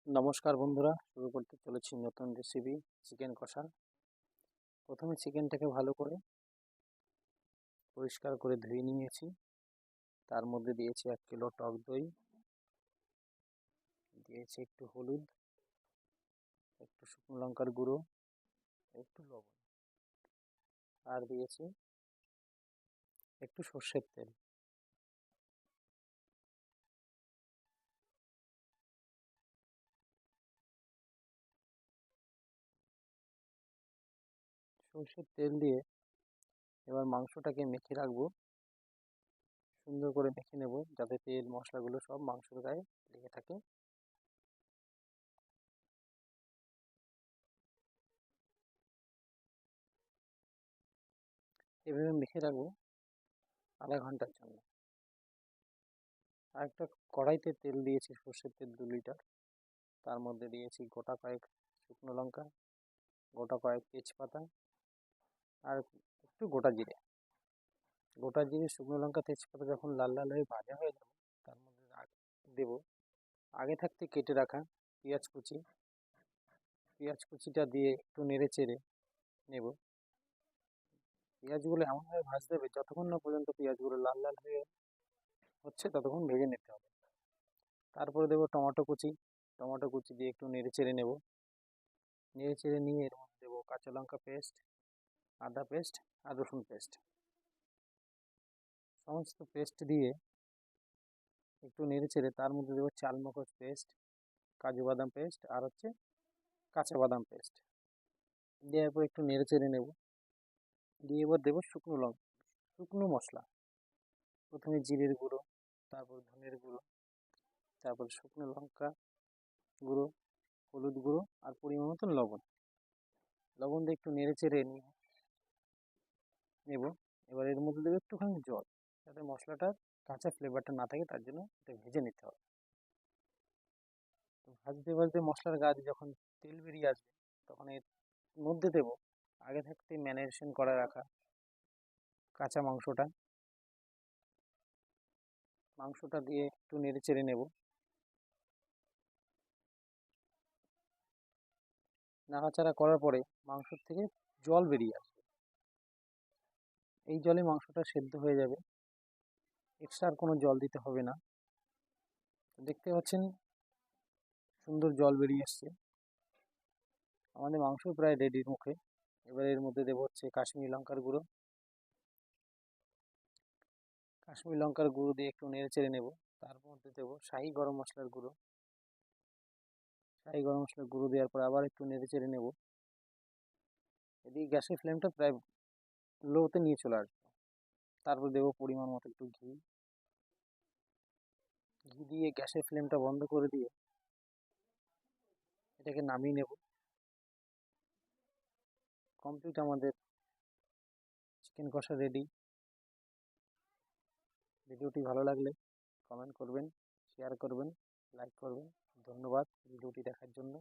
নমস্কার বন্ধুরা, শুরু করতে চলেছি নতুন রেসিপি চিকেন কষা। প্রথমে চিকেনটাকে ভালো করে পরিষ্কার করে ধুয়ে নিয়েছি। তার মধ্যে দিয়েছি 1 কিলো টক দই, দিয়েছি একটু হলুদ, একটু শুকনো লঙ্কার গুঁড়ো, একটু লবণ, আর দিয়েছি একটু সর্ষের তেল। সর্ষের তেল দিয়ে এবার মাংসটাকে মেখে রাখবো, সুন্দর করে মেখে নেব যাতে তেল মশলাগুলো সব মাংসের গায়ে লেগে থাকে। এভাবে মেখে রাখবো আধা ঘন্টার জন্য। আর একটা কড়াইতে তেল দিয়েছি, সর্ষের তেল 2 লিটার। তার মধ্যে দিয়েছি গোটা কয়েক শুকনো লঙ্কা, গোটা কয়েক তেজপাতা, আর একটু গোটা জিরে শুকনো লঙ্কা তেজপাতা যখন লাল লাল হয়ে ভাজা হয়ে যাবে, তার মধ্যে দেব আগে থাকতে কেটে রাখা পেঁয়াজ কুচি। পেঁয়াজ কুচিটা দিয়ে একটু নেড়ে চেড়ে নেব। পেঁয়াজগুলো এমনভাবে ভাজতে হবে যতক্ষণ না পর্যন্ত পেঁয়াজগুলো লাল লাল হয়ে হচ্ছে, ততক্ষণ ভেজে নিতে হবে। তারপরে দেবো টমেটো কুচি। টমেটো কুচি দিয়ে একটু নেড়ে চেড়ে নেব। নেড়ে চেড়ে নিয়ে এর মধ্যে দেবো কাঁচা লঙ্কা পেস্ট, আদা পেস্ট, আর রসুন পেস্ট। সমস্ত পেস্ট দিয়ে একটু নেড়ে চেড়ে তার মধ্যে দেবো চালমগজ পেস্ট, কাজু বাদাম পেস্ট, আর কাঁচা বাদাম পেস্ট। দেওয়ার পর একটু নেড়ে চেড়ে নেব। দিয়ে এবার দেবো শুকনো মশলা। প্রথমে জিরের গুঁড়ো, তারপর ধনের গুঁড়ো, তারপর শুকনো লঙ্কা গুঁড়ো, হলুদ গুঁড়ো, আর পরিমাণ মতন লবণ। লবণ দিয়ে একটু নেড়ে চেড়ে নিয়ে নেব। এবার এর মধ্যে দেবো একটুখানি জল, যাতে মশলাটার কাঁচা ফ্লেভারটা না থাকে, তার জন্য এটা ভেজে নিতে হবে। তো ভাজতে ভাজতে মশলার গা দিয়ে যখন তেল বেরিয়ে আসবে, তখন এর মধ্যে দেবো আগে থাকতে ম্যারিনেশন করে রাখা কাঁচা মাংসটা। মাংসটা দিয়ে একটু নেড়ে চেড়ে নেব। নাড়াচাড়া করার পরে মাংসর থেকে জল বেরিয়ে আসবে। এই জলে মাংসটা সেদ্ধ হয়ে যাবে, এক্সট্রা আর কোনো জল দিতে হবে না। দেখতে পাচ্ছেন সুন্দর জল বেরিয়ে আসছে। আমাদের মাংস প্রায় রেডির মুখে। এবার এর মধ্যে দেবো কাশ্মীরি লঙ্কার গুঁড়ো। কাশ্মীরি লঙ্কার গুঁড়ো দিয়ে একটু নেড়ে চেড়ে নেব। তার মধ্যে দেবো শাহি গরম মশলার গুঁড়ো। শাহি গরম মশলার গুঁড়ো দেওয়ার পর আবার একটু নেড়ে চেড়ে নেব। এদিকে গ্যাসের ফ্লেমটা প্রায় লোতে নিয়ে চলে আসবে। তারপর দেবো পরিমাণ মতো একটু ঘি। ঘি দিয়ে গ্যাসের ফ্লেমটা বন্ধ করে দিয়ে এটাকে নামিয়ে নেব। কমপ্লিট আমাদের চিকেন কষা রেডি। ভিডিওটি ভালো লাগলে কমেন্ট করবেন, শেয়ার করবেন, লাইক করবেন। ধন্যবাদ ভিডিওটি দেখার জন্য।